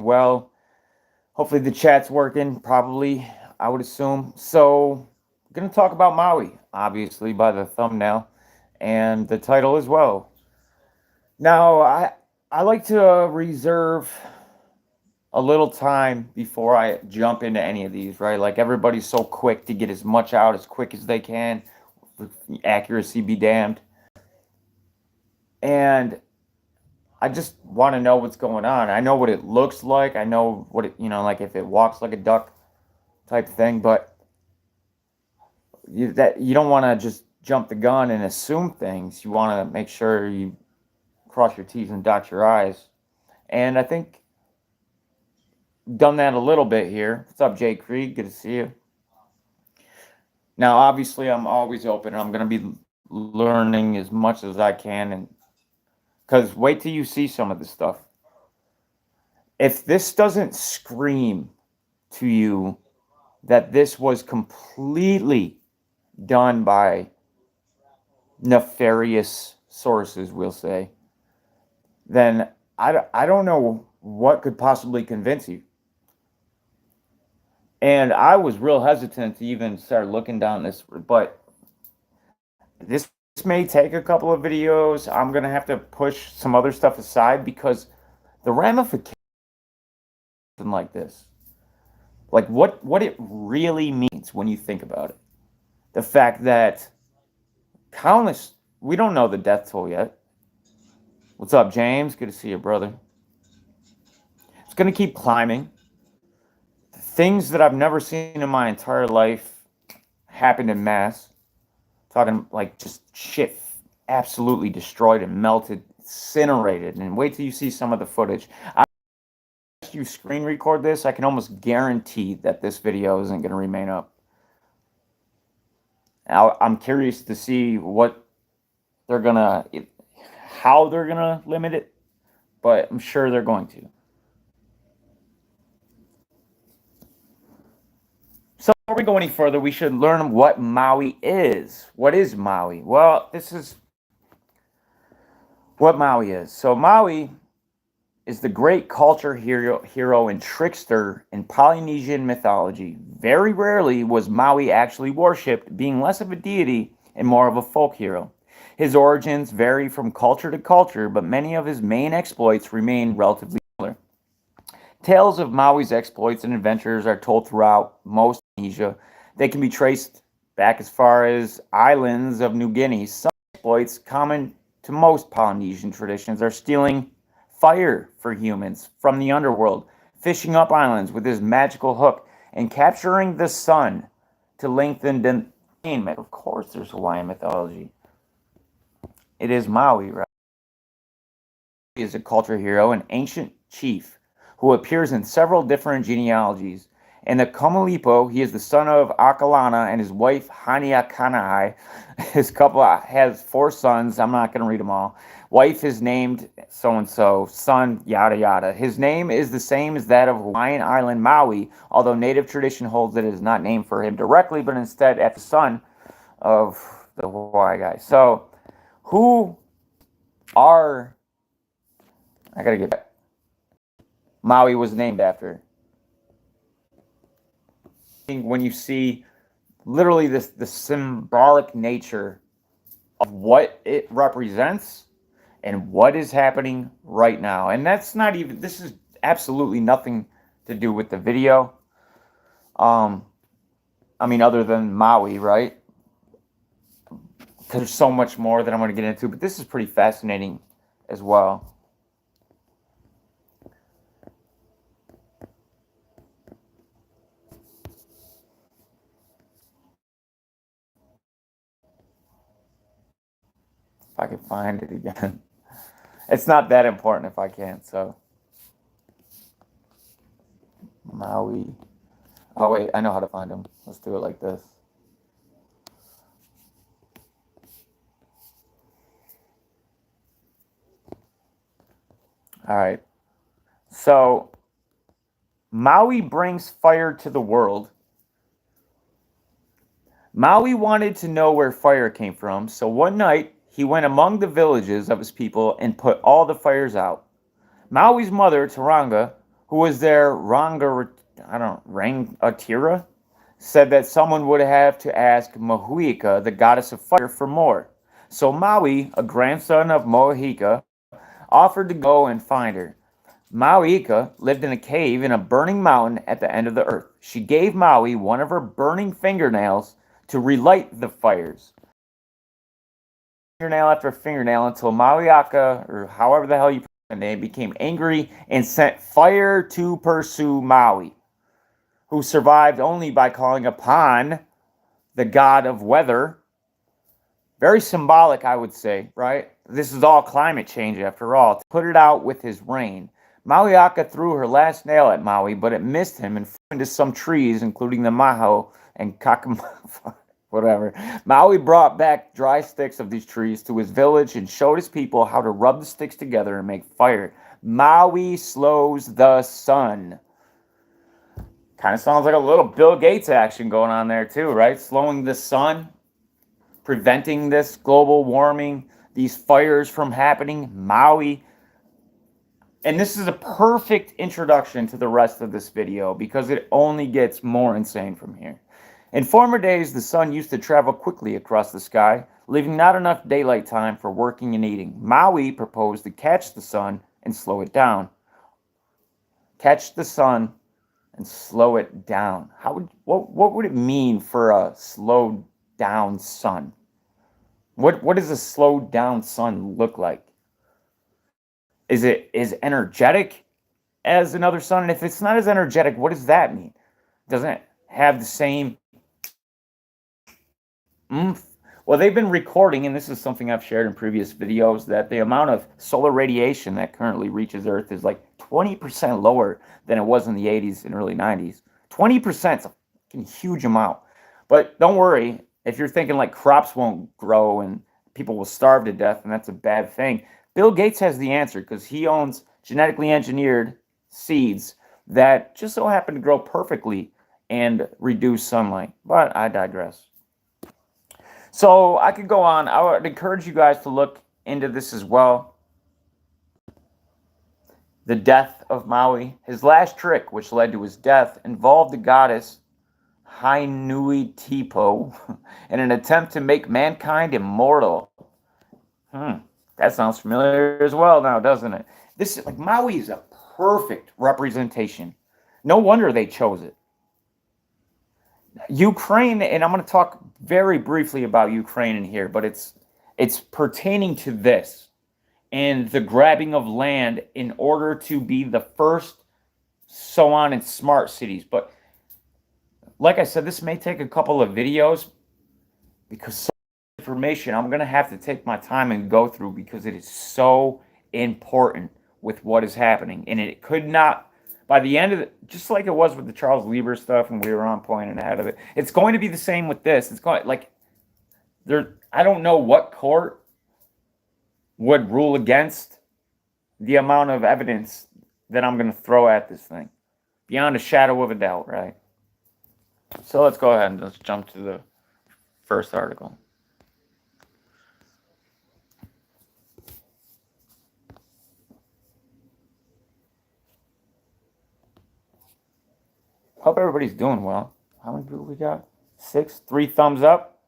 well. Hopefully the chat's working, probably, I would assume. So, I'm going to talk about Maui, obviously, by the thumbnail and the title as well. Now, I like to reserve a little time before I jump into any of these, right? Like everybody's so quick to get as much out as quick as they can, accuracy be damned. And I just want to know what's going on. I know what it looks like. I know what it, like if it walks like a duck type thing, but you don't want to just jump the gun and assume things. You want to make sure you cross your T's and dot your I's. And I think done that a little bit here. What's up, Jay Krieg? Good to see you. Now, obviously, I'm always open. I'm going to be learning as much as I can, and because wait till you see some of this stuff. If this doesn't scream to you that this was completely done by nefarious sources, we'll say, then I don't know what could possibly convince you. And I was real hesitant to even start looking down this, but this may take a couple of videos. I'm going to have to push some other stuff aside because the ramifications like this, like what it really means when you think about it. The fact that countless, we don't know the death toll yet. What's up, James? Good to see you, brother. It's going to keep climbing. Things that I've never seen in my entire life happened in mass. Talking like just shit absolutely destroyed and melted, incinerated. And wait till you see some of the footage. If you screen record this, I can almost guarantee that this video isn't going to remain up. I'm curious to see what they're going to, how they're going to limit it, but I'm sure they're going to. So before we go any further, we should learn what Maui is. What is Maui? Well, this is what Maui is. So Maui is the great culture hero and trickster in Polynesian mythology. Very rarely was Maui actually worshipped, being less of a deity and more of a folk hero. His origins vary from culture to culture, but many of his main exploits remain relatively similar. Tales of Maui's exploits and adventures are told throughout most of Polynesia. They can be traced back as far as islands of New Guinea. Some exploits common to most Polynesian traditions are stealing fire for humans from the underworld, fishing up islands with his magical hook, and capturing the sun to lengthen the entertainment. Of course, there's Hawaiian mythology. It is Maui, right? He is a culture hero, an ancient chief who appears in several different genealogies. In the Kamalipo, he is the son of Akalana and his wife Haniakanahai. His couple has 4 sons. I'm not going to read them all. Wife is named so-and-so. Son, yada yada. His name is the same as that of Hawaiian island Maui, although native tradition holds that it is not named for him directly, but instead after the son of the Hawaii guy. So, who are... I gotta get back. Maui was named after. When you see literally the symbolic nature of what it represents and what is happening right now. And that's not even, this is absolutely nothing to do with the video. I mean, other than Maui, right? Because there's so much more that I'm going to get into, but this is pretty fascinating as well. If I can find it again. It's not that important if I can't, so. Maui. Oh, wait, I know how to find them. Let's do it like this. All right. So, Maui brings fire to the world. Maui wanted to know where fire came from, so one night he went among the villages of his people and put all the fires out. Maui's mother, Taranga, who was their Rangatira, said that someone would have to ask Mahuika, the goddess of fire, for more. So Maui, a grandson of Mohieka, offered to go and find her. Mauika lived in a cave in a burning mountain at the end of the earth. She gave Maui one of her burning fingernails to relight the fires. Fingernail after fingernail until Mauiaka, or however the hell you pronounce the name, became angry and sent fire to pursue Maui, who survived only by calling upon the god of weather. Very symbolic, I would say, right? This is all climate change after all. To put it out with his rain. Mauiaka threw her last nail at Maui, but it missed him and flew into some trees, including the maho and kakama. Whatever. Maui brought back dry sticks of these trees to his village and showed his people how to rub the sticks together and make fire. Maui slows the sun. Kind of sounds like a little Bill Gates action going on there too, right? Slowing the sun, preventing this global warming, these fires from happening. Maui. And this is a perfect introduction to the rest of this video because it only gets more insane from here. In former days, the sun used to travel quickly across the sky, leaving not enough daylight time for working and eating. Maui proposed to catch the sun and slow it down. Catch the sun and slow it down. What would it mean for a slowed down sun? What does a slowed down sun look like? Is it as energetic as another sun? And if it's not as energetic, what does that mean? Doesn't it have the same oomph? Well, they've been recording, and this is something I've shared in previous videos, that the amount of solar radiation that currently reaches Earth is like 20% lower than it was in the 80s and early 90s. 20% is a fucking huge amount. But don't worry, if you're thinking like crops won't grow and people will starve to death, and that's a bad thing, Bill Gates has the answer because he owns genetically engineered seeds that just so happen to grow perfectly and reduce sunlight. But I digress. So I could go on. I would encourage you guys to look into this as well. The death of Maui. His last trick, which led to his death, involved the goddess Hainui Tipo in an attempt to make mankind immortal. That sounds familiar as well now, doesn't it? This is like Maui is a perfect representation. No wonder they chose it. Ukraine, and I'm going to talk very briefly about Ukraine in here, but it's pertaining to this and the grabbing of land in order to be the first so on in smart cities. But like I said, this may take a couple of videos because so much information I'm going to have to take my time and go through because it is so important with what is happening. And it could not, by the end of it, just like it was with the Charles Lieber stuff and we were on point and ahead of it, it's going to be the same with this. It's going like I don't know what court would rule against the amount of evidence that I'm going to throw at this thing. Beyond a shadow of a doubt, right? So let's go ahead and let's jump to the first article. Hope everybody's doing well. How many people we got? 6? 3 thumbs up?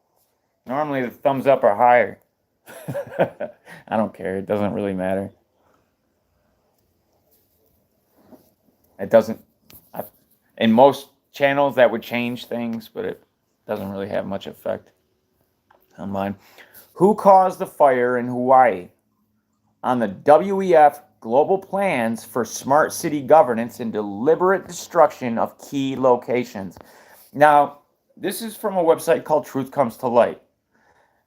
Normally the thumbs up are higher. I don't care. It doesn't really matter. It doesn't. In most channels that would change things, but it doesn't really have much effect on mine. Who caused the fire in Hawaii? On the WEF global plans for smart city governance and deliberate destruction of key locations. Now, this is from a website called Truth Comes to Light.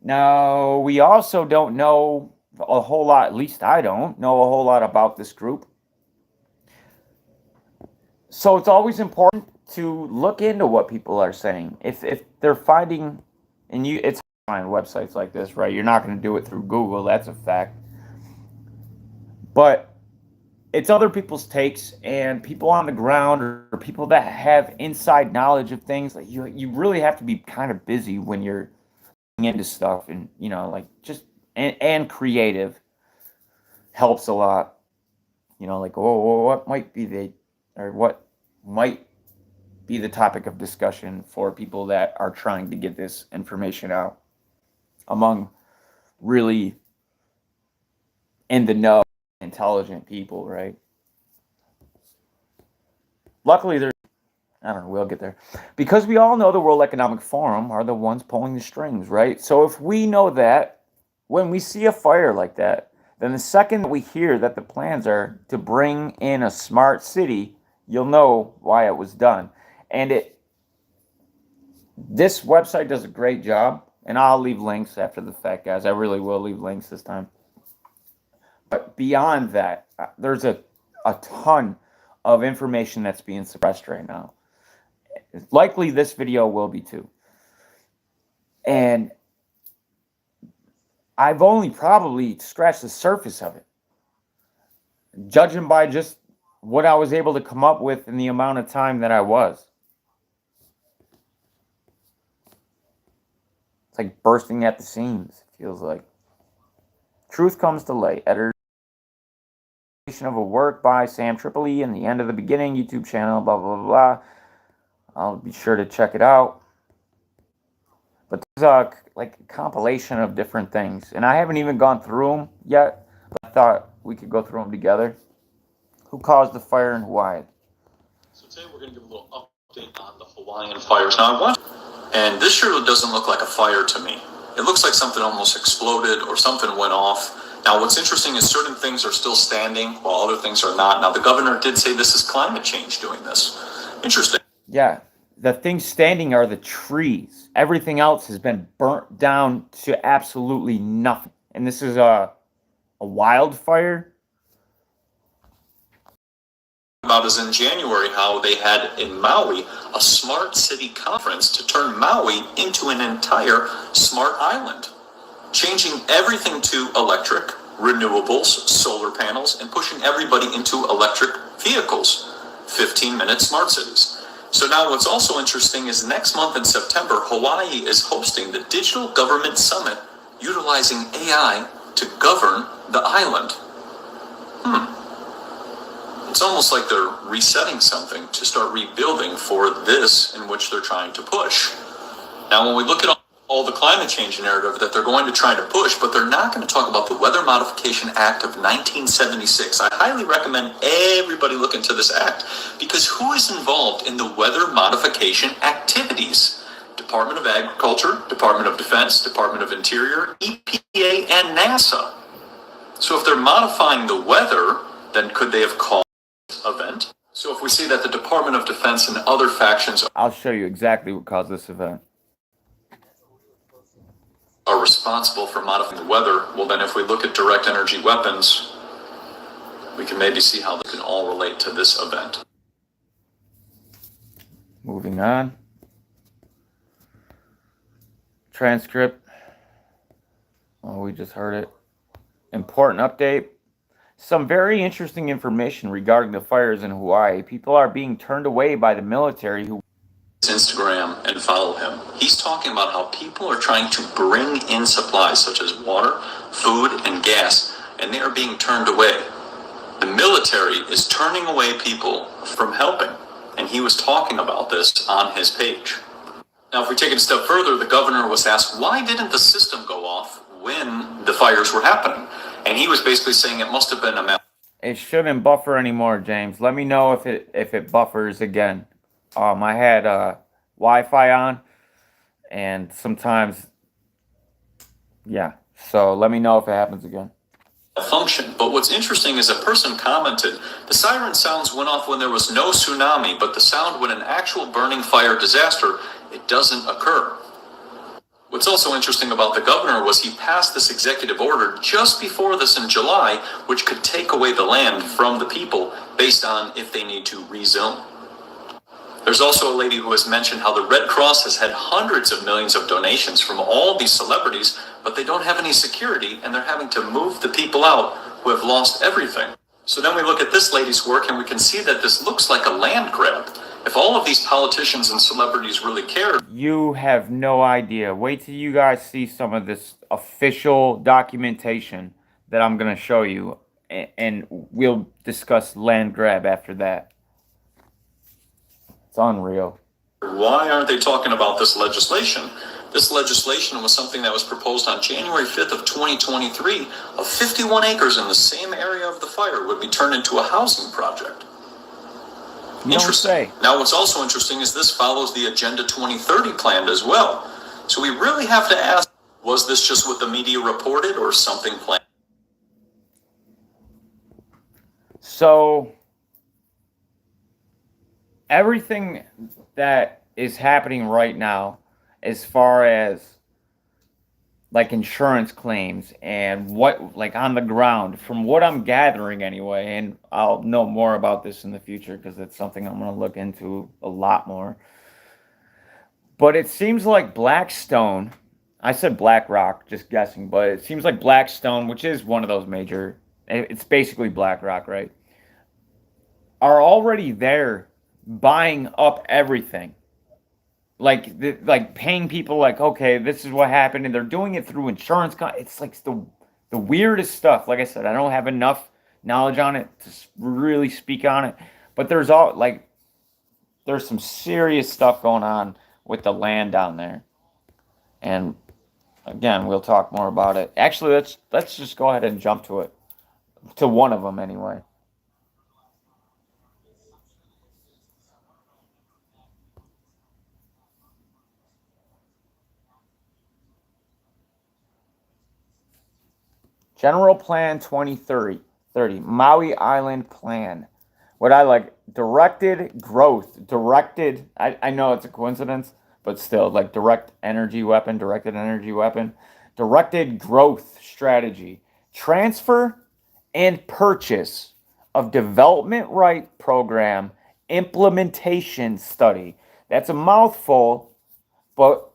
Now, we also don't know a whole lot, at least I don't know a whole lot about this group. So it's always important to look into what people are saying. If they're finding, and it's hard to find websites like this, right? You're not going to do it through Google, that's a fact. But it's other people's takes and people on the ground or people that have inside knowledge of things. Like you really have to be kind of busy when you're into stuff, and like just and creative helps a lot. Like, what might be the or what might be the topic of discussion for people that are trying to get this information out among really in the know, intelligent people, right? Luckily, I don't know, we'll get there. Because we all know the World Economic Forum are the ones pulling the strings, right? So if we know that, when we see a fire like that, then the second we hear that the plans are to bring in a smart city, you'll know why it was done. And this website does a great job, and I'll leave links after the fact, guys. I really will leave links this time. But beyond that, there's a ton of information that's being suppressed right now. Likely this video will be too. And I've only probably scratched the surface of it, judging by just what I was able to come up with in the amount of time that I was. It's like bursting at the seams, it feels like. Truth Comes to Light, editor of a work by Sam Tripoli and the End of the Beginning YouTube channel, blah, blah, blah, blah. I'll be sure to check it out. But there's like a compilation of different things. And I haven't even gone through them yet, but I thought we could go through them together. Who caused the fire in Hawaii? So today we're going to give a little update on the Hawaiian fires. Now, and this sure doesn't look like a fire to me. It looks like something almost exploded or something went off. Now, what's interesting is certain things are still standing while other things are not. Now, the governor did say this is climate change doing this. Interesting. Yeah, the things standing are the trees. Everything else has been burnt down to absolutely nothing. And this is a wildfire. About is in January how they had in Maui a smart city conference to turn Maui into an entire smart island, changing everything to electric, renewables, solar panels, and pushing everybody into electric vehicles. 15-minute smart cities. So now what's also interesting is next month in September, Hawaii is hosting the Digital Government Summit utilizing AI to govern the island. It's almost like they're resetting something to start rebuilding for this in which they're trying to push. Now, when we look at all the climate change narrative that they're going to try to push, but they're not going to talk about the Weather Modification Act of 1976. I highly recommend everybody look into this act, because who is involved in the weather modification activities? Department of Agriculture, Department of Defense, Department of Interior, EPA, and NASA. So if they're modifying the weather, then could they have called event? So if we see that the Department of Defense and other factions I'll show you exactly what caused this event. Are responsible for modifying the weather, well then if we look at direct energy weapons, we can maybe see how they can all relate to this event. Moving on. Transcript. Oh, we just heard it. Important update. Some very interesting information regarding the fires in Hawaii. People are being turned away by the military who Instagram and follow him. He's talking about how people are trying to bring in supplies such as water, food, and gas, and they are being turned away. The military is turning away people from helping, and he was talking about this on his page. Now, if we take it a step further, the governor was asked, why didn't the system go off when the fires were happening? And he was basically saying it must have been a matter. It shouldn't buffer anymore, James. Let me know if it buffers again. I had Wi-Fi on, and sometimes, yeah. So let me know if it happens again. Function. But what's interesting is a person commented, the siren sounds went off when there was no tsunami, but the sound when an actual burning fire disaster, it doesn't occur. What's also interesting about the governor was he passed this executive order just before this in July, which could take away the land from the people based on if they need to rezone. There's also a lady who has mentioned how the Red Cross has had hundreds of millions of donations from all these celebrities, but they don't have any security, and they're having to move the people out who have lost everything. So then we look at this lady's work, and we can see that this looks like a land grab. If all of these politicians and celebrities really cared... You have no idea. Wait till you guys see some of this official documentation that I'm going to show you, and we'll discuss land grab after that. It's unreal. Why aren't they talking about this legislation? This legislation was something that was proposed on January 5th of 2023. Of 51 acres in the same area of the fire would be turned into a housing project. You don't say. Now, what's also interesting is this follows the Agenda 2030 plan as well. So we really have to ask, was this just what the media reported or something planned? So everything that is happening right now, as far as like insurance claims and what, like on the ground, from what I'm gathering anyway, and I'll know more about this in the future because it's something I'm going to look into a lot more. But it seems like Blackstone, I said BlackRock, just guessing, but it seems like Blackstone, which is one of those major, it's basically BlackRock, right? Are already there buying up everything. Like paying people like, okay, this is what happened, and they're doing it through insurance. It's like the weirdest stuff. Like I said, I don't have enough knowledge on it to really speak on it, but there's some serious stuff going on with the land down there, and again, we'll talk more about it. Actually, let's just go ahead and jump to it, to one of them anyway. General Plan 2030, Maui Island Plan. What I like, directed growth, I know it's a coincidence, but still, like directed energy weapon, directed growth strategy, transfer and purchase of development right program, implementation study. That's a mouthful, but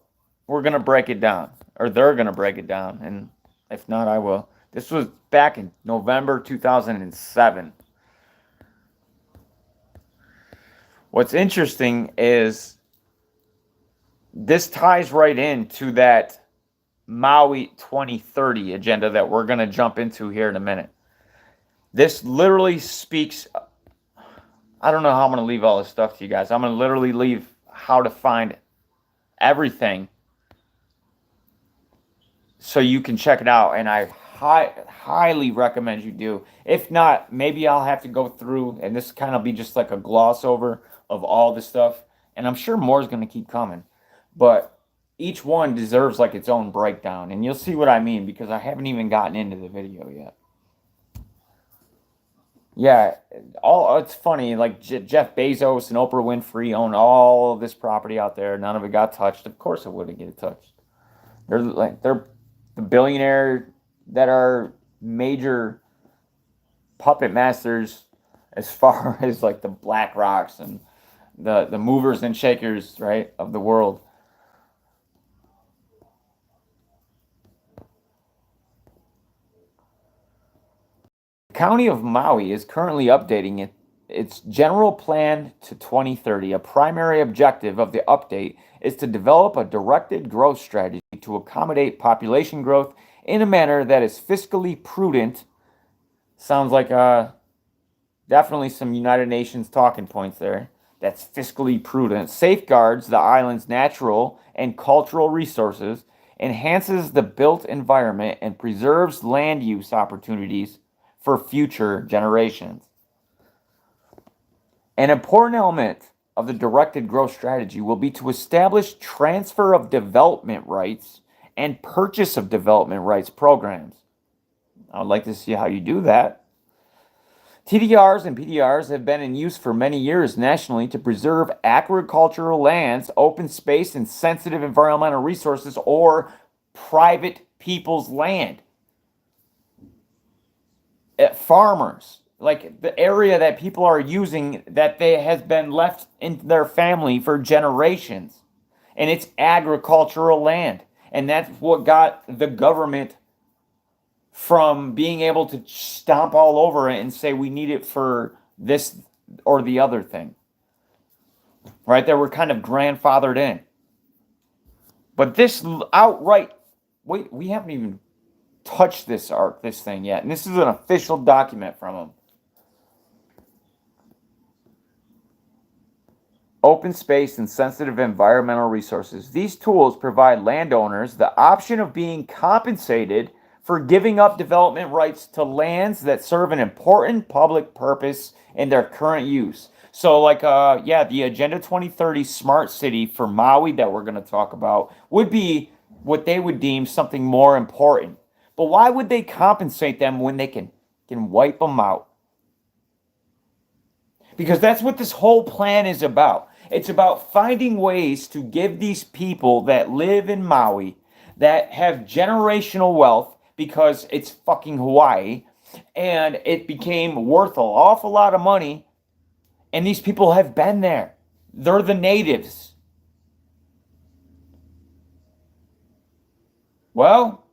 we're going to break it down, or they're going to break it down, and if not, I will. This was back in November 2007. What's interesting is this ties right into that Maui 2030 agenda that we're going to jump into here in a minute. This literally speaks. I don't know how I'm going to leave all this stuff to you guys. I'm going to literally leave how to find everything so you can check it out. And I highly recommend you do. If not, maybe I'll have to go through, and this kind of be just like a gloss over of all the stuff. And I'm sure more is going to keep coming. But each one deserves like its own breakdown. And you'll see what I mean because I haven't even gotten into the video yet. Yeah, it's funny. Like Jeff Bezos and Oprah Winfrey own all of this property out there. None of it got touched. Of course, it wouldn't get touched. They're the billionaire that are major puppet masters as far as like the Black Rocks and the movers and shakers, right, of the world. The County of Maui is currently updating its general plan to 2030. A primary objective of the update is to develop a directed growth strategy to accommodate population growth in a manner that is fiscally prudent. Sounds like definitely some United Nations talking points there. That's fiscally prudent. Safeguards the island's natural and cultural resources, enhances the built environment, and preserves land use opportunities for future generations. An important element of the directed growth strategy will be to establish transfer of development rights and purchase of development rights programs. I would like to see how you do that. TDRs and PDRs have been in use for many years nationally to preserve agricultural lands, open space, and sensitive environmental resources or private people's land. Farmers, like the area that people are using that they has been left in their family for generations, and it's agricultural land, and that's what got the government from being able to stomp all over it and say we need it for this or the other thing, right? They were kind of grandfathered in, but this outright, wait, we haven't even touched this thing yet, and this is an official document from them. open space, and sensitive environmental resources. These tools provide landowners the option of being compensated for giving up development rights to lands that serve an important public purpose in their current use. So, like, the Agenda 2030 smart city for Maui that we're going to talk about would be what they would deem something more important. But why would they compensate them when they can wipe them out? Because that's what this whole plan is about. It's about finding ways to give these people that live in Maui, that have generational wealth because it's fucking Hawaii, and it became worth an awful lot of money, and these people have been there. They're the natives. Well,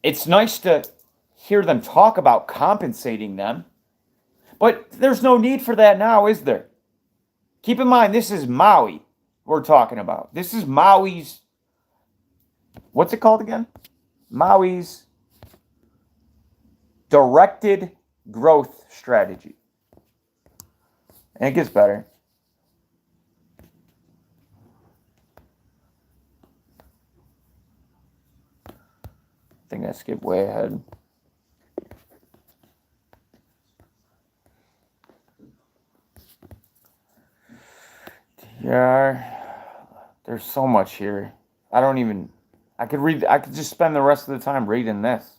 it's nice to hear them talk about compensating them, but there's no need for that now, is there? Keep in mind, this is Maui we're talking about. This is Maui's, what's it called again? Maui's directed growth strategy. And it gets better. I think I skipped way ahead. Yeah, there's so much here. I could just spend the rest of the time reading this.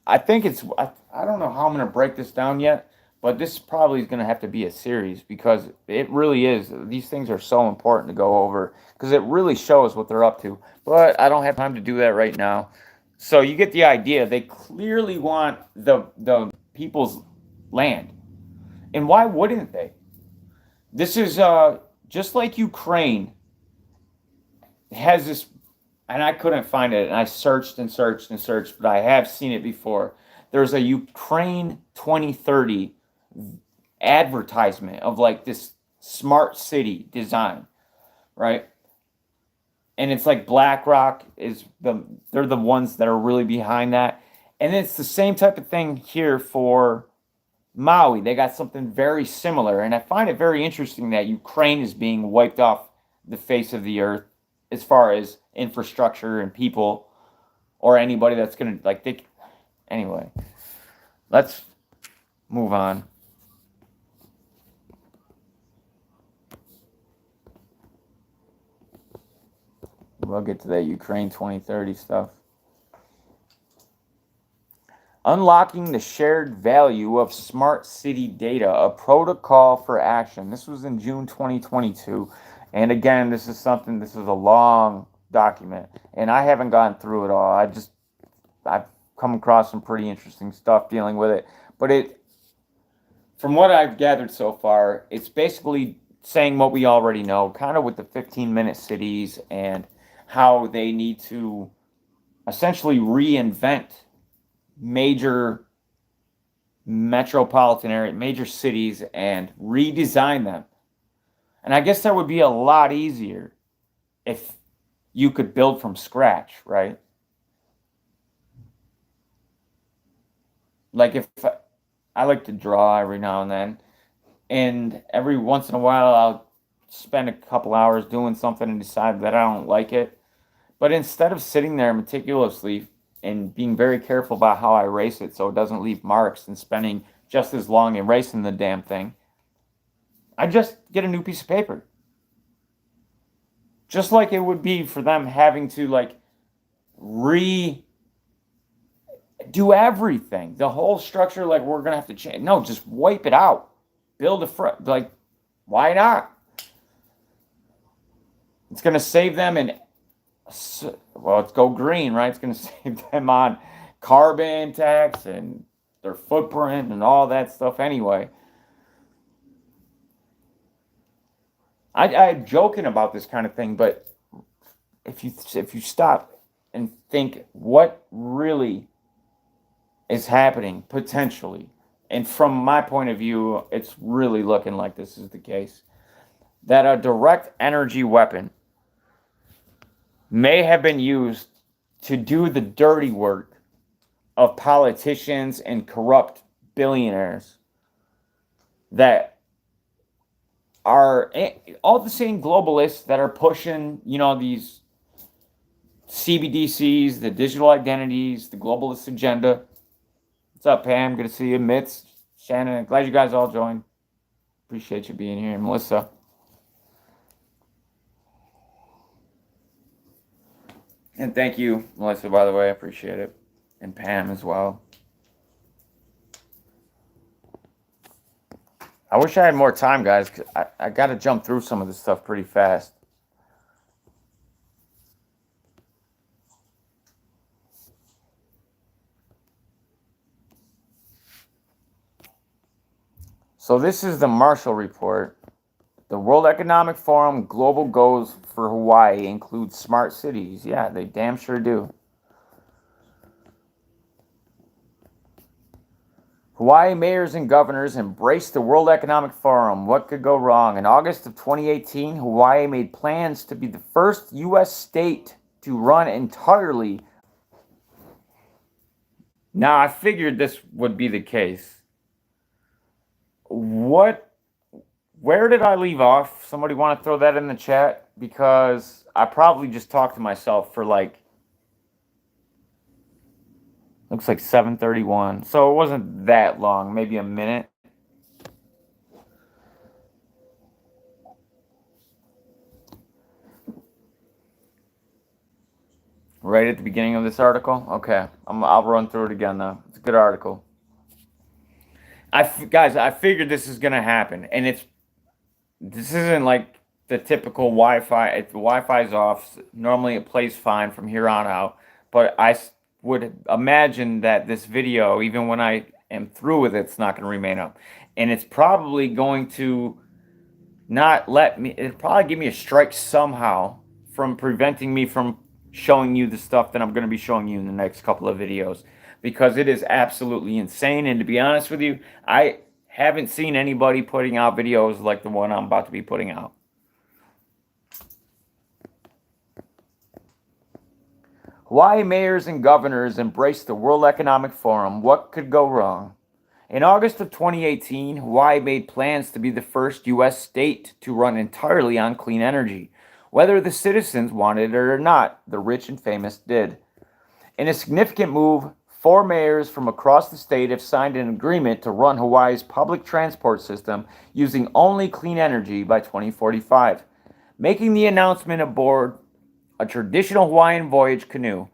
I don't know how I'm going to break this down yet, but this probably is going to have to be a series because it really is. These things are so important to go over because it really shows what they're up to. But I don't have time to do that right now. So you get the idea. They clearly want the people's land. And why wouldn't they? This is just like Ukraine has this, and I couldn't find it, and I searched and searched and searched, but I have seen it before. There's a Ukraine 2030 advertisement of like this smart city design, right? And it's like BlackRock they're the ones that are really behind that. And it's the same type of thing here for Maui. They got something very similar, and I find it very interesting that Ukraine is being wiped off the face of the earth as far as infrastructure and people or anybody that's gonna like they anyway. Let's move on. We'll get to that Ukraine 2030 stuff. Unlocking the shared value of smart city data, a protocol for action. This was in June 2022. And again, this is a long document. And I haven't gone through it all. I've come across some pretty interesting stuff dealing with it. But from what I've gathered so far, it's basically saying what we already know, kind of with the 15-minute cities and how they need to essentially reinvent major metropolitan area, major cities, and redesign them. And I guess that would be a lot easier if you could build from scratch, right? Like if I like to draw every now and then, and every once in a while I'll spend a couple hours doing something and decide that I don't like it. But instead of sitting there meticulously and being very careful about how I erase it so it doesn't leave marks and spending just as long erasing the damn thing, I just get a new piece of paper. Just like it would be for them having to like redo everything. The whole structure, like we're gonna have to change. No, just wipe it out. Build like, why not? It's gonna save them let's go green, right? It's going to save them on carbon tax and their footprint and all that stuff anyway. I'm joking about this kind of thing, but if you stop and think what really is happening potentially, and from my point of view, it's really looking like this is the case, that a direct energy weapon may have been used to do the dirty work of politicians and corrupt billionaires that are all the same globalists that are pushing, these CBDCs, the digital identities, the globalist agenda. What's up, Pam? Good to see you. Mitz, Shannon, glad you guys all joined. Appreciate you being here. Melissa. And thank you, Melissa, by the way. I appreciate it. And Pam as well. I wish I had more time, guys. 'Cause I got to jump through some of this stuff pretty fast. So this is the Marshall Report. The World Economic Forum global goals for Hawaii include smart cities. Yeah, they damn sure do. Hawaii mayors and governors embrace the World Economic Forum. What could go wrong? In August of 2018, Hawaii made plans to be the first U.S. state to run entirely. Now, I figured this would be the case. Where did I leave off? Somebody want to throw that in the chat? Because I probably just talked to myself for looks like 7:31. So it wasn't that long, maybe a minute. Right at the beginning of this article? Okay, I'll run through it again though. It's a good article. Guys, I figured this is going to happen. And this isn't like the typical Wi-Fi. If the Wi-Fi's off, normally it plays fine from here on out. But I would imagine that this video, even when I am through with it, it's not going to remain up. And it's probably going to not let me, it'll probably give me a strike somehow from preventing me from showing you the stuff that I'm going to be showing you in the next couple of videos. Because it is absolutely insane. And to be honest with you, I haven't seen anybody putting out videos like the one I'm about to be putting out. Hawaii mayors and governors embrace the World Economic Forum. What could go wrong? In August of 2018, Hawaii made plans to be the first U.S. state to run entirely on clean energy. Whether the citizens wanted it or not, the rich and famous did. In a significant move, 4 mayors from across the state have signed an agreement to run Hawaii's public transport system using only clean energy by 2045. Making the announcement aboard a traditional Hawaiian voyage canoe,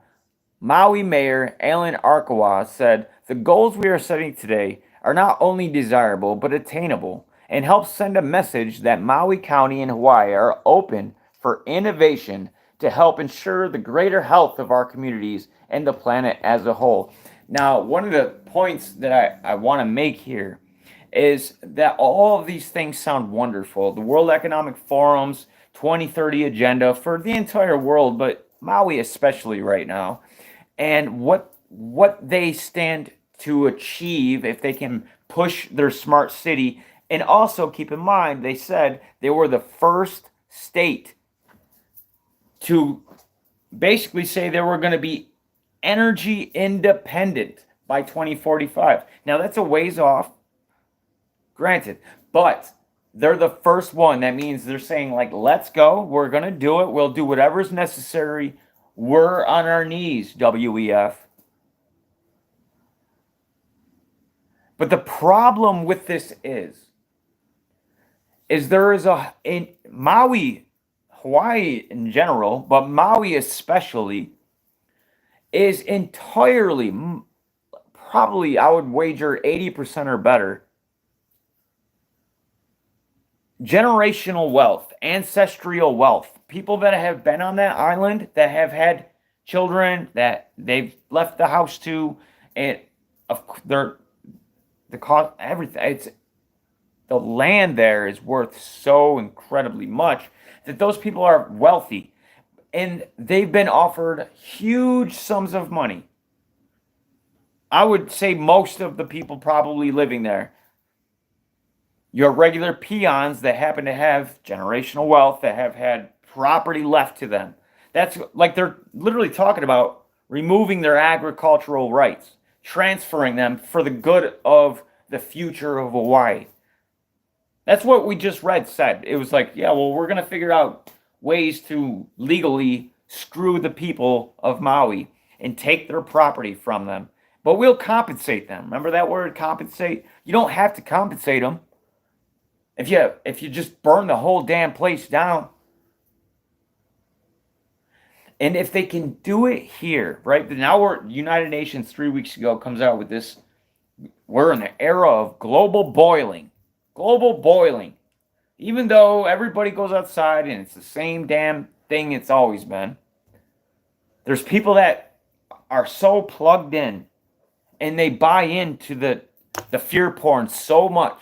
Maui Mayor Alan Arkawa said, "The goals we are setting today are not only desirable but attainable and help send a message that Maui County and Hawaii are open for innovation to help ensure the greater health of our communities and the planet as a whole." Now, one of the points that I want to make here is that all of these things sound wonderful. The World Economic Forum's 2030 agenda for the entire world, but Maui especially right now, and what they stand to achieve if they can push their smart city. And also keep in mind, they said they were the first state to basically say they were going to be energy independent by 2045. Now, that's a ways off, granted, but they're the first one. That means they're saying, like, let's go. We're going to do it. We'll do whatever's necessary. We're on our knees, WEF. But the problem with this is there is in Maui, Hawaii in general, but Maui especially, is entirely, probably I would wager 80% or better, generational wealth, ancestral wealth. People that have been on that island, that have had children, that they've left the house to, and the cost, everything. It's the land there is worth so incredibly much that those people are wealthy. And they've been offered huge sums of money. I would say most of the people probably living there, your regular peons that happen to have generational wealth, that have had property left to them. That's like they're literally talking about removing their agricultural rights, transferring them for the good of the future of Hawaii. That's what we just read said. It was like, yeah, well, we're going to figure out ways to legally screw the people of Maui and take their property from them. But we'll compensate them. Remember that word, compensate? You don't have to compensate them. If you just burn the whole damn place down. And if they can do it here, right? Now United Nations 3 weeks ago comes out with this. We're in the era of global boiling. Global boiling. Even though everybody goes outside and it's the same damn thing it's always been. There's people that are so plugged in and they buy into the fear porn so much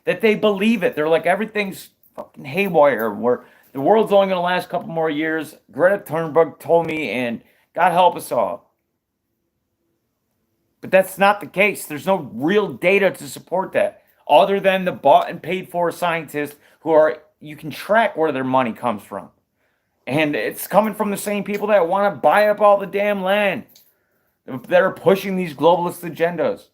that they believe it. They're like, everything's fucking haywire. The world's only going to last a couple more years. Greta Thunberg told me, and God help us all. But that's not the case. There's no real data to support that, other than the bought and paid for scientists you can track where their money comes from. And it's coming from the same people that want to buy up all the damn land, that are pushing these globalist agendas.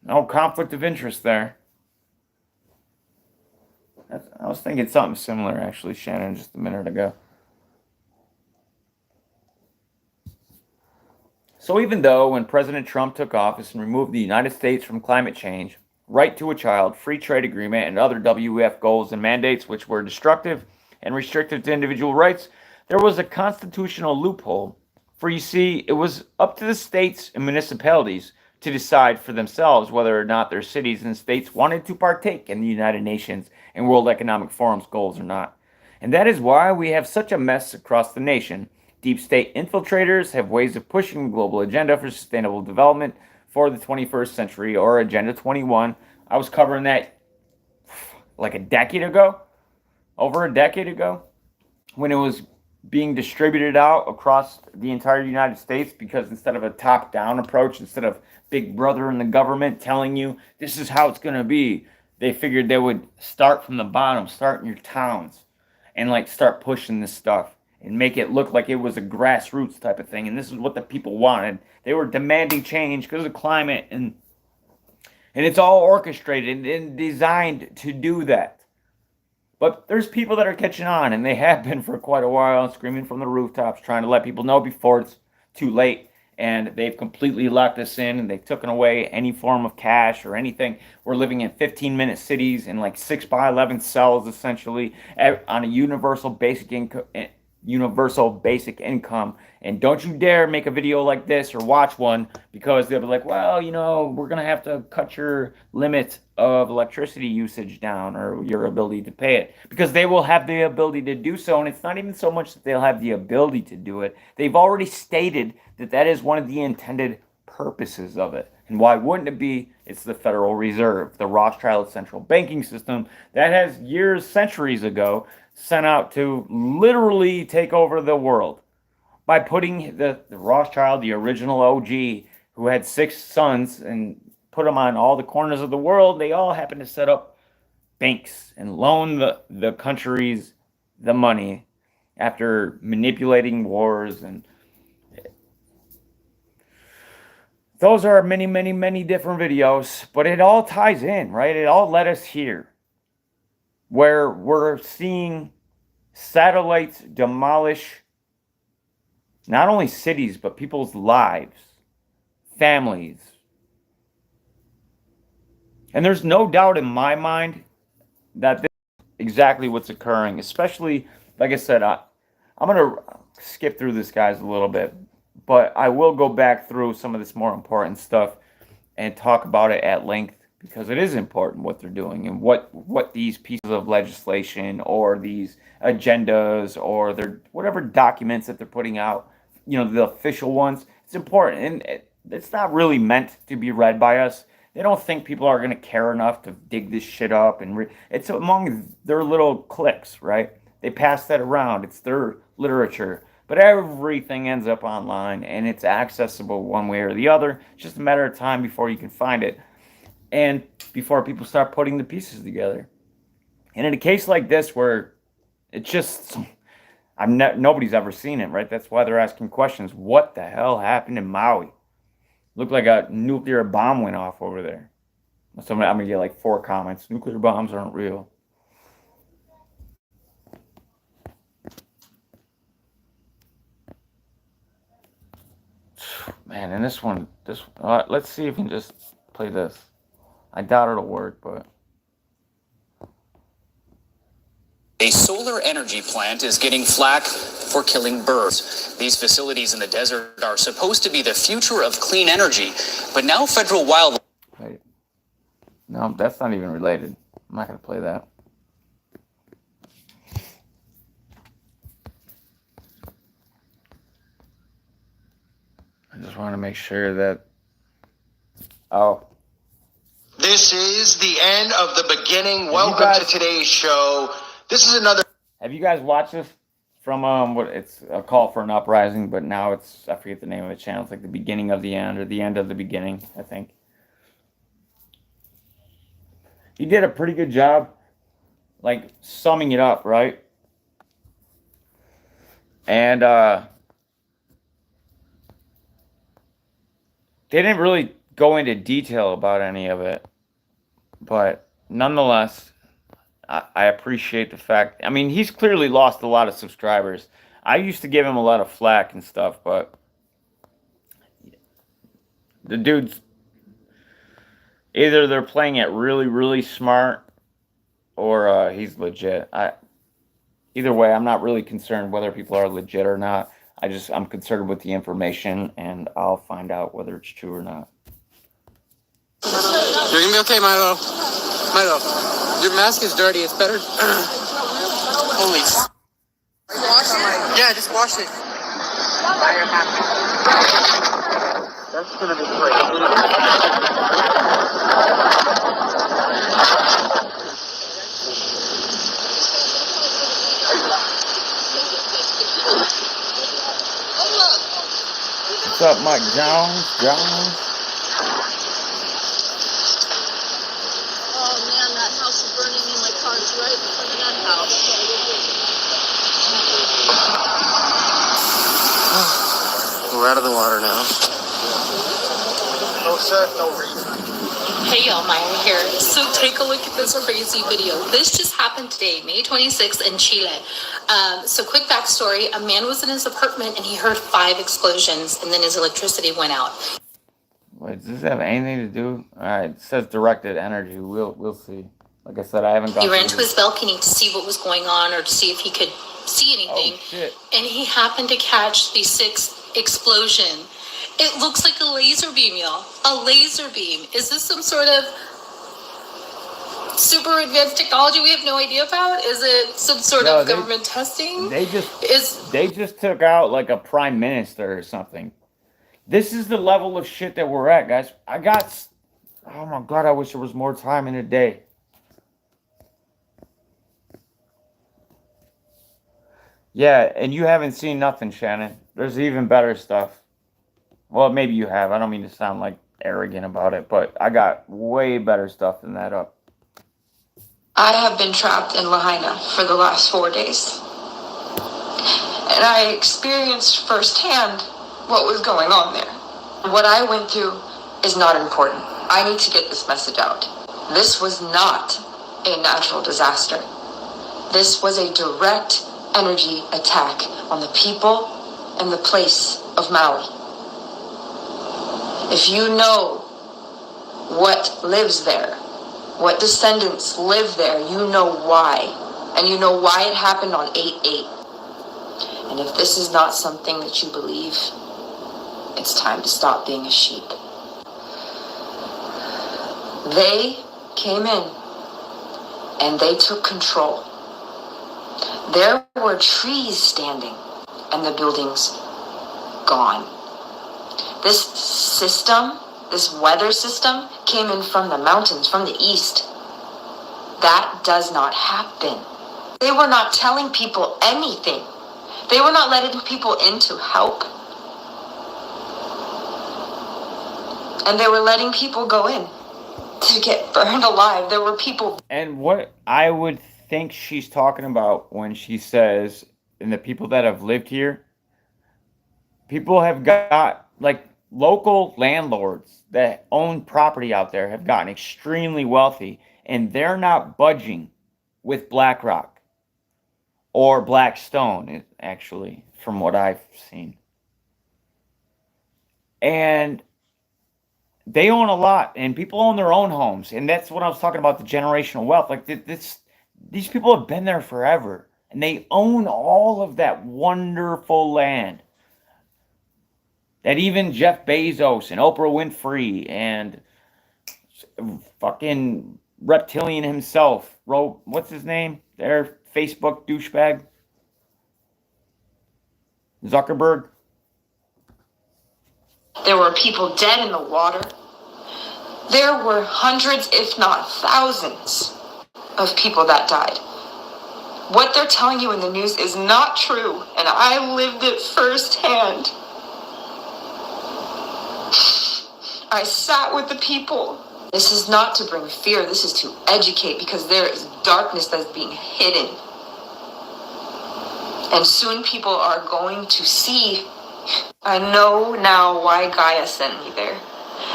No conflict of interest there. I was thinking something similar, actually, Shannon, just a minute ago. So even though when President Trump took office and removed the United States from climate change, right to a child, free trade agreement, and other WEF goals and mandates which were destructive and restrictive to individual rights, there was a constitutional loophole. For you see, it was up to the states and municipalities to decide for themselves whether or not their cities and states wanted to partake in the United Nations and World Economic Forum's goals or not. And that is why we have such a mess across the nation. Deep state infiltrators have ways of pushing the global agenda for sustainable development for the 21st century, or Agenda 21. I was covering that like over a decade ago, when it was being distributed out across the entire United States, because instead of a top-down approach, instead of Big Brother in the government telling you this is how it's going to be, they figured they would start from the bottom, start in your towns, and like start pushing this stuff and make it look like it was a grassroots type of thing. And this is what the people wanted. They were demanding change because of climate, and it's all orchestrated and designed to do that. But there's people that are catching on, and they have been for quite a while, screaming from the rooftops, trying to let people know before it's too late. And they've completely locked us in, and they've taken away any form of cash or anything. We're living in 15-minute cities in like 6x11 cells, essentially, on a universal basic income. And don't you dare make a video like this or watch one, because they'll be like, well, we're going to have to cut your limit of electricity usage down, or your ability to pay it, because they will have the ability to do so. And it's not even so much that they'll have the ability to do it. They've already stated that is one of the intended purposes of it. And why wouldn't it be? It's the Federal Reserve, the Rothschild central banking system that has centuries ago sent out to literally take over the world by putting the Rothschild, the original OG, who had 6 sons and put them on all the corners of the world. They all happened to set up banks and loan the countries the money after manipulating wars. And those are many, many, many different videos, but it all ties in, right? It all led us here, where we're seeing satellites demolish not only cities, but people's lives, families. And there's no doubt in my mind that this is exactly what's occurring, especially, like I said, I'm going to skip through this, guys, a little bit, but I will go back through some of this more important stuff and talk about it at length, because it is important what they're doing and what these pieces of legislation or these agendas or their whatever documents that they're putting out, the official ones. It's important, and it's not really meant to be read by us. They don't think people are going to care enough to dig this shit up, and it's among their little cliques, right? They pass that around. It's their literature. But everything ends up online, and it's accessible one way or the other. It's just a matter of time before you can find it, and before people start putting the pieces together. And in a case like this, where it's just, Nobody's ever seen it, right? That's why they're asking questions. What the hell happened in Maui? Looked like a nuclear bomb went off over there. I'm gonna get like 4 comments. Nuclear bombs aren't real. Man, and let's see if we can just play this. I doubt it'll work, but. A solar energy plant is getting flack for killing birds. These facilities in the desert are supposed to be the future of clean energy, but now federal wildlife... Wait. No, that's not even related. I'm not going to play that. I just want to make sure that... Oh. This is the end of the beginning. Welcome to today's show. This is another... Have you guys watched this? From, it's a call for an uprising, but now it's, I forget the name of the channel. It's like the beginning of the end, or the end of the beginning, I think. He did a pretty good job, like, summing it up, right? And, they didn't really go into detail about any of it, but nonetheless, I appreciate the fact. I mean, he's clearly lost a lot of subscribers. I used to give him a lot of flack and stuff, but the dude's either they're playing it really, really smart, or he's legit. Either way, I'm not really concerned whether people are legit or not. I'm concerned with the information, and I'll find out whether it's true or not. You're gonna be okay, Milo. Milo, your mask is dirty. It's better. Holy. Yeah, just wash it. That's gonna be great. What's up, Mike Jones? Oh man, that house is burning me. My car's right in front of that house. We're out of the water now. No sir, no reason. Hey y'all, Maya here. So take a look at this crazy video. This just happened today, May 26th in Chile. So quick backstory, a man was in his apartment and he heard 5 explosions and then his electricity went out. Wait, does this have anything to do? All right, it says directed energy. We'll see. Like I said, I haven't gone. He ran to his balcony to see what was going on or to see if he could see anything. Oh, shit. And he happened to catch the 6th explosion. It looks like a laser beam, y'all. A laser beam. Is this some sort of super advanced technology we have no idea about? Is it some sort of government testing? They just took out like a prime minister or something. This is the level of shit that we're at, guys. Oh my God, I wish there was more time in a day. Yeah, and you haven't seen nothing, Shannon. There's even better stuff. Well, maybe you have. I don't mean to sound like arrogant about it, but I got way better stuff than that up. I have been trapped in Lahaina for the last 4 days. And I experienced firsthand what was going on there. What I went through is not important. I need to get this message out. This was not a natural disaster. This was a direct energy attack on the people and the place of Maui. If you know what lives there, what descendants live there, you know why. And you know why it happened on 8/8. And if this is not something that you believe, it's time to stop being a sheep. They came in and they took control. There were trees standing and the buildings gone. This system, this weather system, came in from the mountains, from the east. That does not happen. They were not telling people anything. They were not letting people in to help. And they were letting people go in to get burned alive. There were people. And what I would think she's talking about when she says and the people that have lived here, people have got like local landlords that own property out there have gotten extremely wealthy, and they're not budging with BlackRock or Blackstone, actually, from what I've seen. And they own a lot, and people own their own homes, and that's what I was talking about, the generational wealth. Like these people have been there forever, and they own all of that wonderful land that even Jeff Bezos and Oprah Winfrey and fucking reptilian himself wrote. What's his name? Their Facebook douchebag, Zuckerberg. There were people dead in the water. There were hundreds, if not thousands, of people that died. What they're telling you in the news is not true, and I lived it firsthand. I sat with the people. This is not to bring fear, this is to educate, because there is darkness that's being hidden. And soon people are going to see. I know now why Gaia sent me there.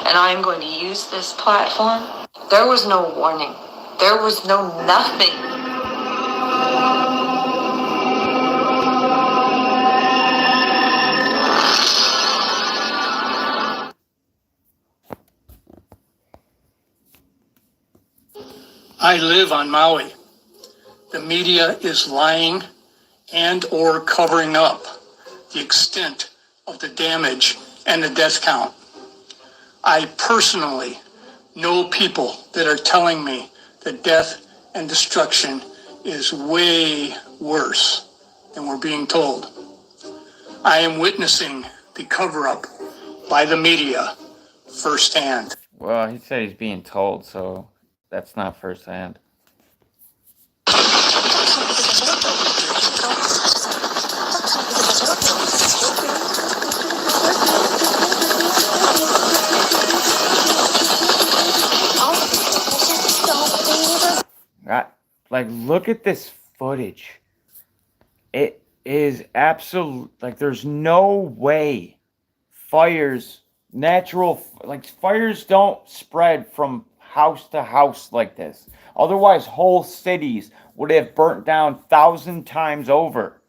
And I'm going to use this platform. There was no warning. There was no nothing. I live on Maui. The media is lying and or covering up the extent of the damage and the death count. I personally know people that are telling me that death and destruction is way worse than we're being told. I am witnessing the cover-up by the media firsthand. Well, he said he's being told, so that's not firsthand. Like, look at this footage. It is absolute. Like, there's no way fires, like, fires don't spread from house to house like this. Otherwise, whole cities would have burnt down 1,000 times over.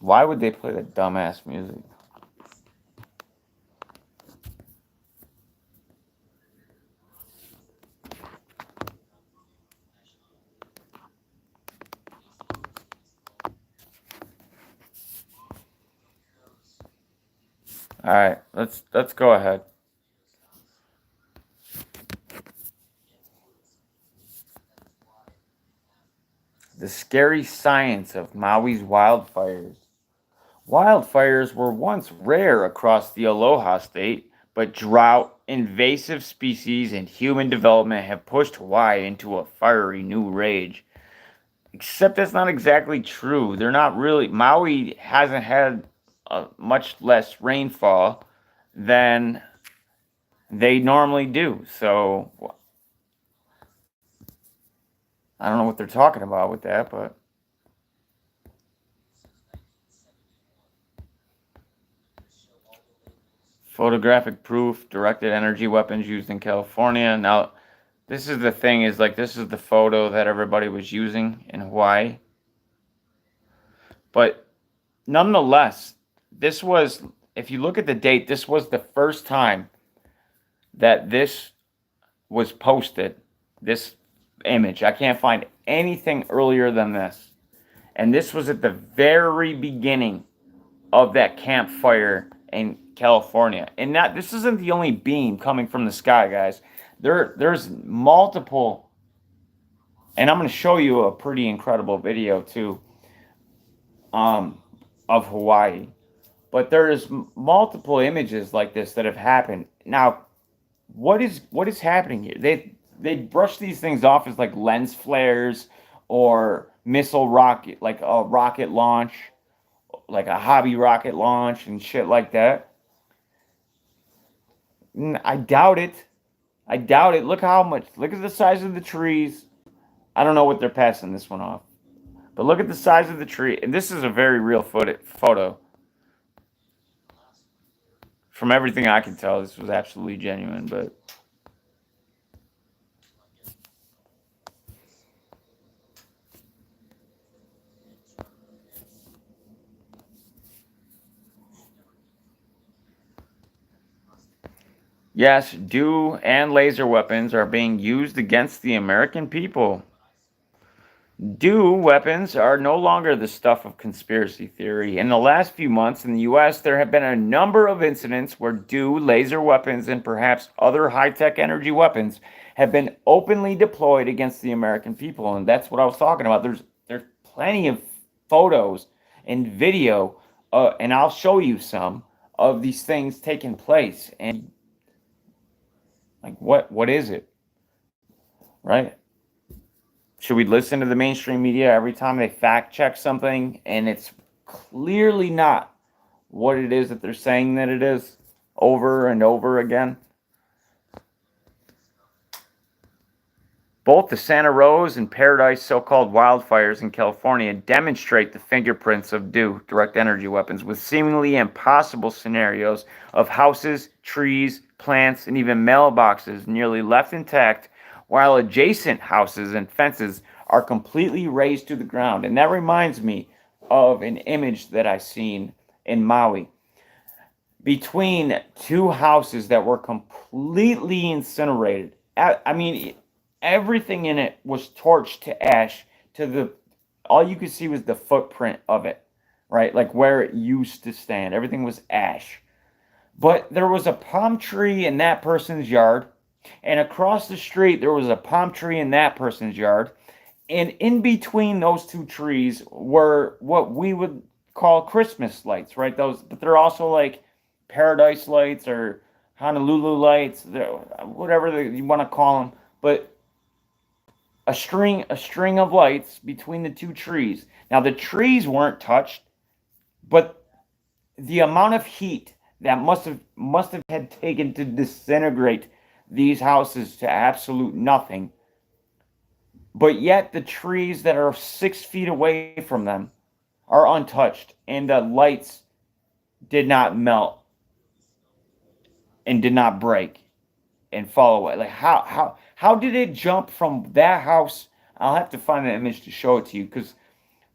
Why would they play that dumbass music? All right, let's go ahead. The scary science of Maui's wildfires. Wildfires were once rare across the Aloha State, but drought, invasive species, and human development have pushed Hawaii into a fiery new rage. Except that's not exactly true. They're not really. Maui hasn't had much less rainfall than they normally do. So I don't know what they're talking about with that, but photographic proof, directed energy weapons used in California. Now, this is the thing, is like, this is the photo that everybody was using in Hawaii. But nonetheless, this was, if you look at the date, this was the first time that this was posted, this image. I can't find anything earlier than this. And this was at the very beginning of that campfire in California. And this isn't the only beam coming from the sky, guys. There's multiple, and I'm going to show you a pretty incredible video too, of Hawaii. But there's multiple images like this that have happened. Now, what is happening here? They brush these things off as like lens flares or missile rocket, like a rocket launch, like a hobby rocket launch and shit like that. I doubt it. I doubt it. Look how much. Look at the size of the trees. I don't know what they're passing this one off, but look at the size of the tree. And this is a very real photo. From everything I can tell, this was absolutely genuine. But yes, DEW and laser weapons are being used against the American people. DEW weapons are no longer the stuff of conspiracy theory. In the last few months in the US, there have been a number of incidents where DEW laser weapons and perhaps other high-tech energy weapons have been openly deployed against the American people. And that's what I was talking about. There's plenty of photos and video, and I'll show you some of these things taking place. And like, what is it? Right? Should we listen to the mainstream media every time they fact check something and it's clearly not what it is that they're saying that it is over and over again? Both the Santa Rosa and Paradise so-called wildfires in California demonstrate the fingerprints of DEW, direct energy weapons, with seemingly impossible scenarios of houses, trees, plants, and even mailboxes nearly left intact, while adjacent houses and fences are completely razed to the ground. And that reminds me of an image that I seen in Maui. Between two houses that were completely incinerated. I mean, everything in it was torched to ash all you could see was the footprint of it, right? Like where it used to stand. Everything was ash. But there was a palm tree in that person's yard. And across the street, there was a palm tree in that person's yard. And in between those two trees were what we would call Christmas lights, right? But they're also like paradise lights or Honolulu lights, whatever you want to call them. But a string of lights between the two trees. Now, the trees weren't touched, but the amount of heat that must have had taken to disintegrate these houses to absolute nothing. But yet the trees that are 6 feet away from them are untouched, and the lights did not melt and did not break and fall away. Like how did it jump from that house? I'll have to find the image to show it to you, because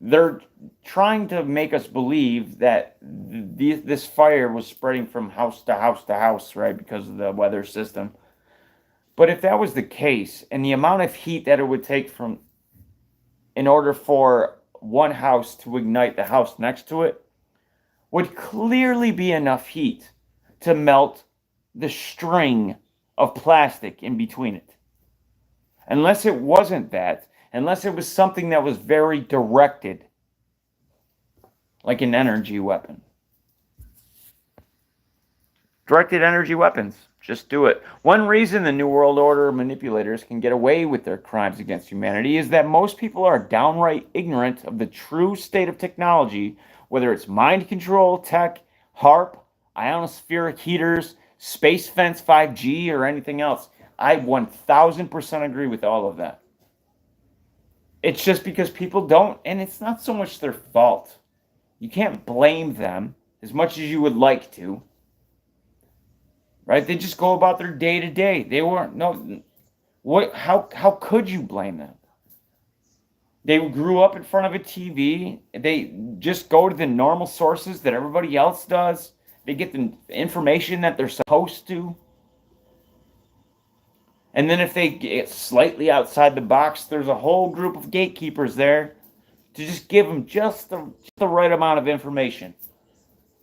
they're trying to make us believe that this fire was spreading from house to house to house, right, because of the weather system. But if that was the case, and the amount of heat that it would take in order for one house to ignite the house next to it, would clearly be enough heat to melt the string of plastic in between it. Unless it wasn't that, unless it was something that was very directed, like an energy weapon. Directed energy weapons. Just do it. One reason the New World Order manipulators can get away with their crimes against humanity is that most people are downright ignorant of the true state of technology, whether it's mind control, tech, HARP, ionospheric heaters, space fence 5G, or anything else. I 1000% agree with all of that. It's just because people don't, and it's not so much their fault. You can't blame them as much as you would like to. Right? They just go about their day to day. They weren't, no, how could you blame them? They grew up in front of a TV. They just go to the normal sources that everybody else does. They get the information that they're supposed to. And then if they get slightly outside the box, there's a whole group of gatekeepers there to just give them just the right amount of information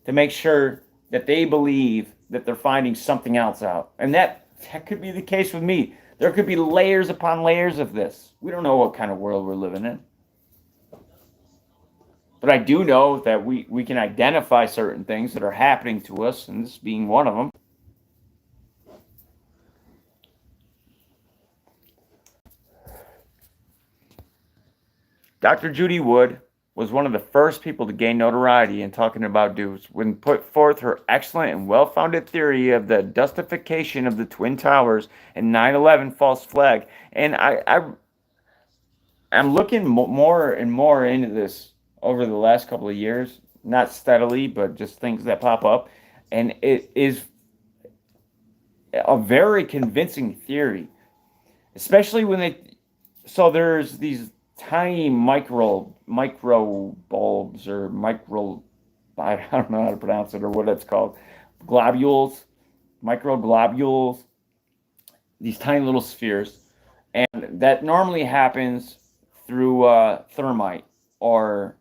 to make sure that they believe that they're finding something else out. And that That could be the case with me. There could be layers upon layers of this. We don't know what kind of world we're living in. But I do know that we can identify certain things that are happening to us, and this being one of them. Dr. Judy Wood was one of the first people to gain notoriety in talking about dupes when put forth her excellent and well-founded theory of the dustification of the Twin Towers and 9/11 false flag. And I'm looking more and more into this over the last couple of years, not steadily, but just things that pop up. And it is a very convincing theory, especially when there's these tiny micro bulbs or I don't know how to pronounce it or what it's called, microglobules, these tiny little spheres, and that normally happens through thermite or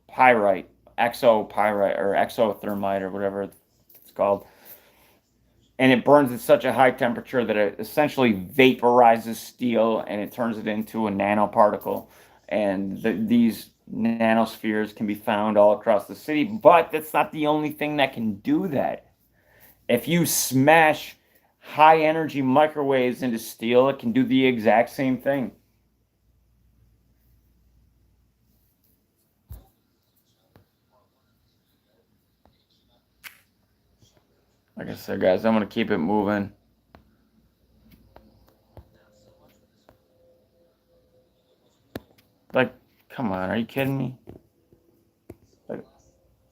pyrite, exopyrite or exothermite or whatever it's called. And it burns at such a high temperature that it essentially vaporizes steel and it turns it into a nanoparticle. And these nanospheres can be found all across the city, but that's not the only thing that can do that. If you smash high energy microwaves into steel, it can do the exact same thing. Like I said, guys, I'm going to keep it moving. Like, come on, are you kidding me?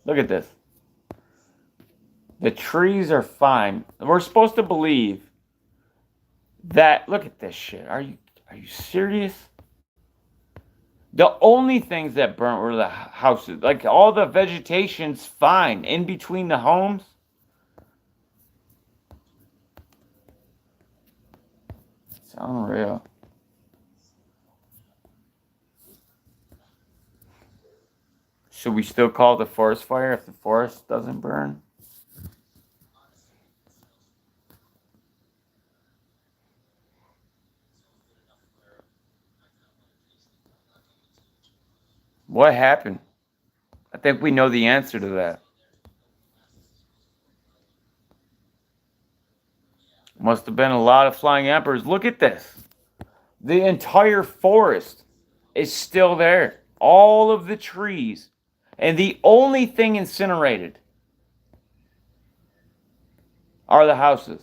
Look at this. The trees are fine. We're supposed to believe that. Look at this shit. Are you serious? The only things that burnt were the houses. Like, all the vegetation's fine in between the homes. It's unreal. Should we still call it a forest fire if the forest doesn't burn? What happened? I think we know the answer to that. Must have been a lot of flying emperors. Look at this. The entire forest is still there. All of the trees. And the only thing incinerated are the houses.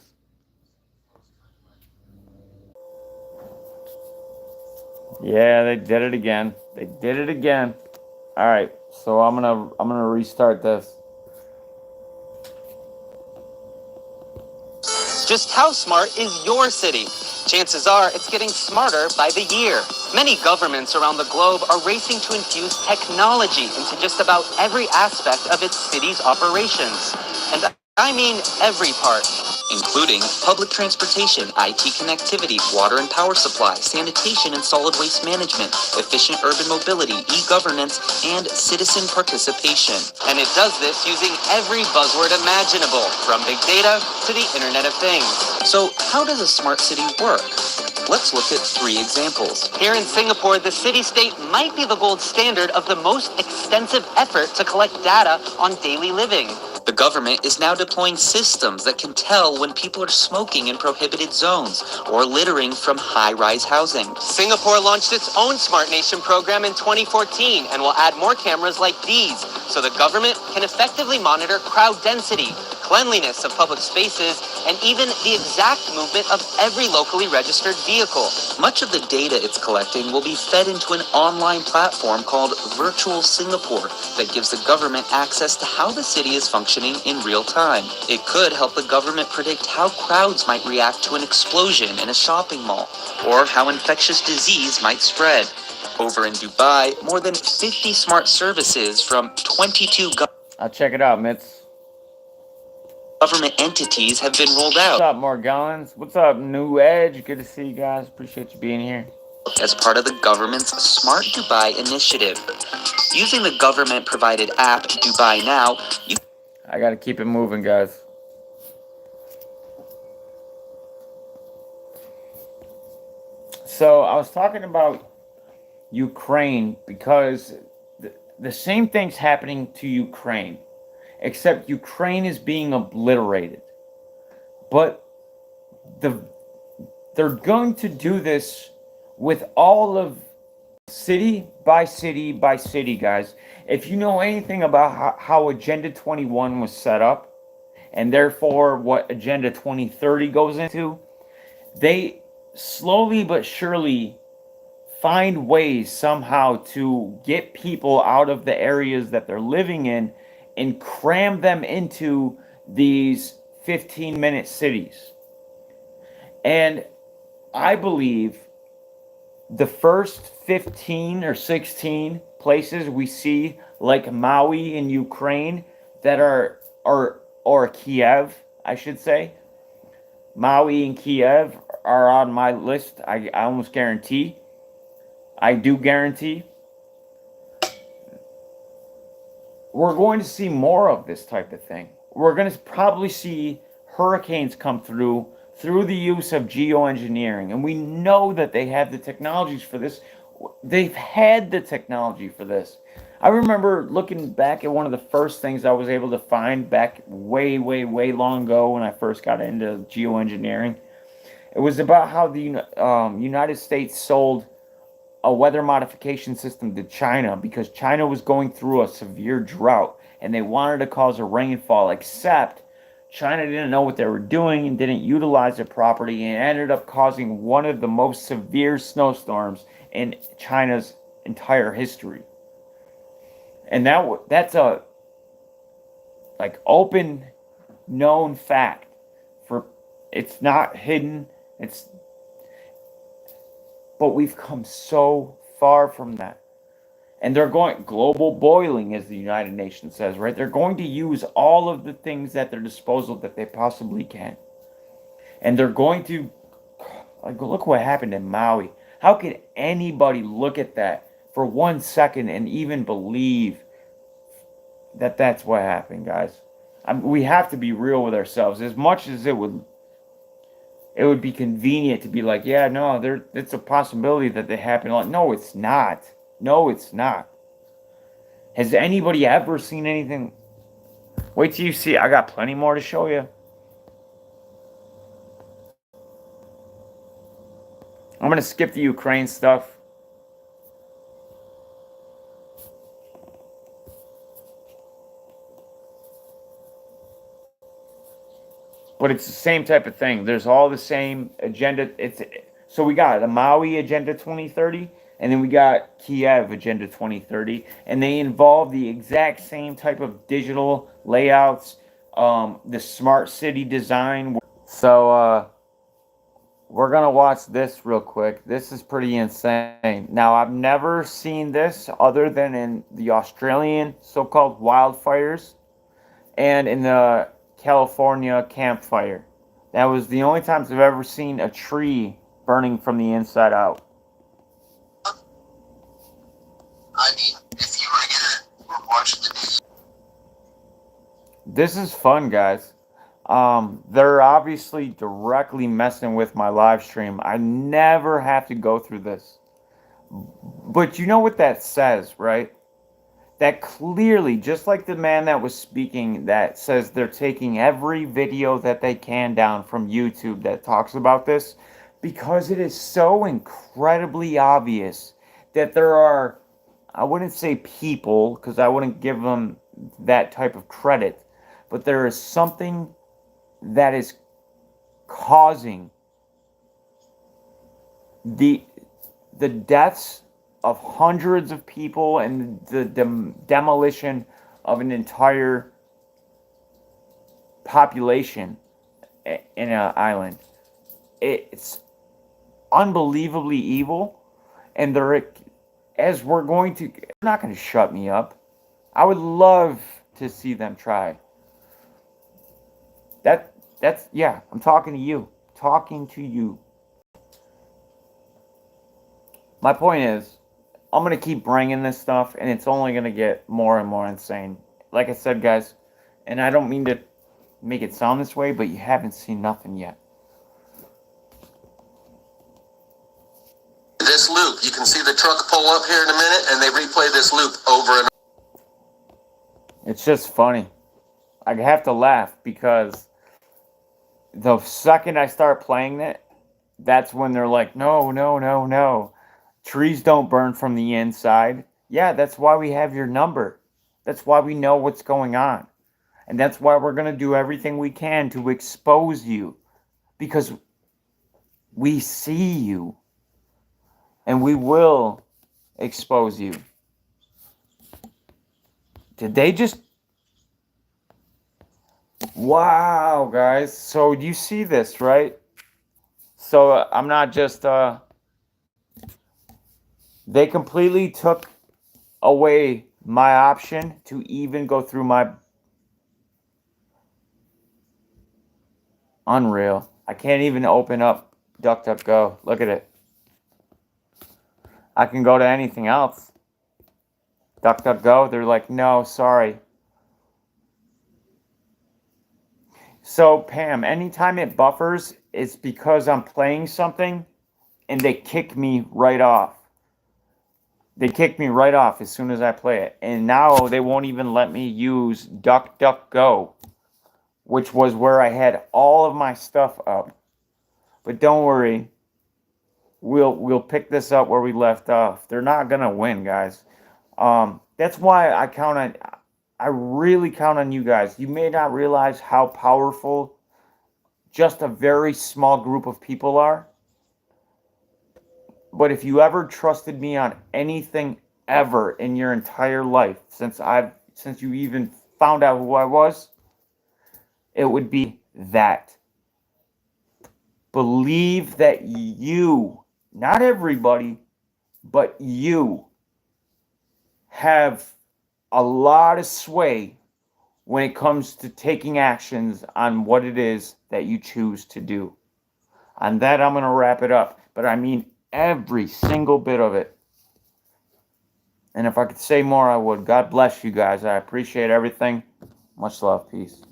Yeah, they did it again. They did it again. All right, so I'm gonna restart this. Just how smart is your city? Chances are it's getting smarter by the year. Many governments around the globe are racing to infuse technology into just about every aspect of its city's operations. And I mean every part, including public transportation, IT connectivity, water and power supply, sanitation and solid waste management, efficient urban mobility, e-governance, and citizen participation. And it does this using every buzzword imaginable, from big data to the Internet of Things. So how does a smart city work? Let's look at 3 examples. Here in Singapore, the city-state might be the gold standard of the most extensive effort to collect data on daily living. The government is now deploying systems that can tell when people are smoking in prohibited zones or littering from high-rise housing. Singapore launched its own Smart Nation program in 2014 and will add more cameras like these so the government can effectively monitor crowd density, cleanliness of public spaces, and even the exact movement of every locally registered vehicle. Much of the data it's collecting will be fed into an online platform called Virtual Singapore that gives the government access to how the city is functioning in real time. It could help the government predict how crowds might react to an explosion in a shopping mall, or how infectious disease might spread. Over in Dubai, more than 50 smart services from 22 I'll check it out, Mitz. Government entities have been rolled out. What's up, Morgellons? What's up, New Edge? Good to see you guys. Appreciate you being here. As part of the government's Smart Dubai initiative. Using the government-provided app Dubai Now, I gotta keep it moving, guys. So I was talking about Ukraine because the same thing's happening to Ukraine, except Ukraine is being obliterated. But the they're going to do this with all of city by city by city, guys. If you know anything about how Agenda 21 was set up, and therefore what Agenda 2030 goes into, they slowly but surely find ways somehow to get people out of the areas that they're living in and cram them into these 15-minute cities. And I believe the first 15 or 16 places we see, like Maui in Ukraine, that are or Kiev, I should say. Maui and Kiev are on my list. I almost guarantee. I do guarantee. We're going to see more of this type of thing. We're going to probably see hurricanes come through the use of geoengineering. And we know that they have the technologies for this. They've had the technology for this. I remember looking back at one of the first things I was able to find back way, way, way long ago when I first got into geoengineering. It was about how the United States sold a weather modification system to China because China was going through a severe drought and they wanted to cause a rainfall, except China didn't know what they were doing and didn't utilize it properly and ended up causing one of the most severe snowstorms in China's entire history. And that's a like open known fact. For it's not hidden. But we've come so far from that. And they're going global boiling, as the United Nations says, right? They're going to use all of the things at their disposal that they possibly can. And they're going to, like, look what happened in Maui. How could anybody look at that for 1 second and even believe that that's what happened, guys? We have to be real with ourselves. As much as it would be convenient to be like, yeah, no, it's a possibility that they happen. Like, no, it's not. No, it's not. Has anybody ever seen anything? Wait till you see. I got plenty more to show you. I'm going to skip the Ukraine stuff. But it's the same type of thing. There's all the same agenda. So we got the Maui Agenda 2030, and then we got Kiev Agenda 2030, and they involve the exact same type of digital layouts, the smart city design. So we're gonna watch this real quick. This is pretty insane. Now, I've never seen this other than in the Australian so-called wildfires and in the California campfire. That was the only times I've ever seen a tree burning from the inside out. I mean, if you were gonna watch the news. This is fun, guys. They're obviously directly messing with my live stream. I never have to go through this. But you know what that says, right? That clearly, just like the man that was speaking that says they're taking every video that they can down from YouTube that talks about this, because it is so incredibly obvious that there are, I wouldn't say people, because I wouldn't give them that type of credit, but there is something that is causing the deaths of hundreds of people and the demolition of an entire population in an island. It's unbelievably evil, and as we're going to, they're not going to shut me up. I would love to see them try. That's yeah, I'm talking to you. Talking to you. My point is, I'm going to keep bringing this stuff, and it's only going to get more and more insane. Like I said, guys, and I don't mean to make it sound this way, but you haven't seen nothing yet. You can see the truck pull up here in a minute, and they replay this loop over and It's just funny. I have to laugh because the second I start playing it, that's when they're like, no, no, no, no. Trees don't burn from the inside. Yeah, that's why we have your number. That's why we know what's going on. And that's why we're going to do everything we can to expose you. Because we see you. And we will expose you. Did they just... Wow, guys. So you see this, right? So I'm not just... They completely took away my option to even go through my... Unreal. I can't even open up DuckDuckGo. Look at it. I can go to anything else. DuckDuckGo, they're like, no, sorry. So, Pam, anytime it buffers, it's because I'm playing something and they kick me right off. They kick me right off as soon as I play it. And now they won't even let me use DuckDuckGo, which was where I had all of my stuff up. But don't worry. We'll pick this up where we left off. They're not going to win, guys. That's why I really count on you guys. You may not realize how powerful just a very small group of people are. But if you ever trusted me on anything ever in your entire life, since you even found out who I was, it would be that. Believe that you, not everybody, but you have a lot of sway when it comes to taking actions on what it is that you choose to do. On that, I'm going to wrap it up. But I mean every single bit of it. And if I could say more, I would. God bless you guys. I appreciate everything. Much love. Peace.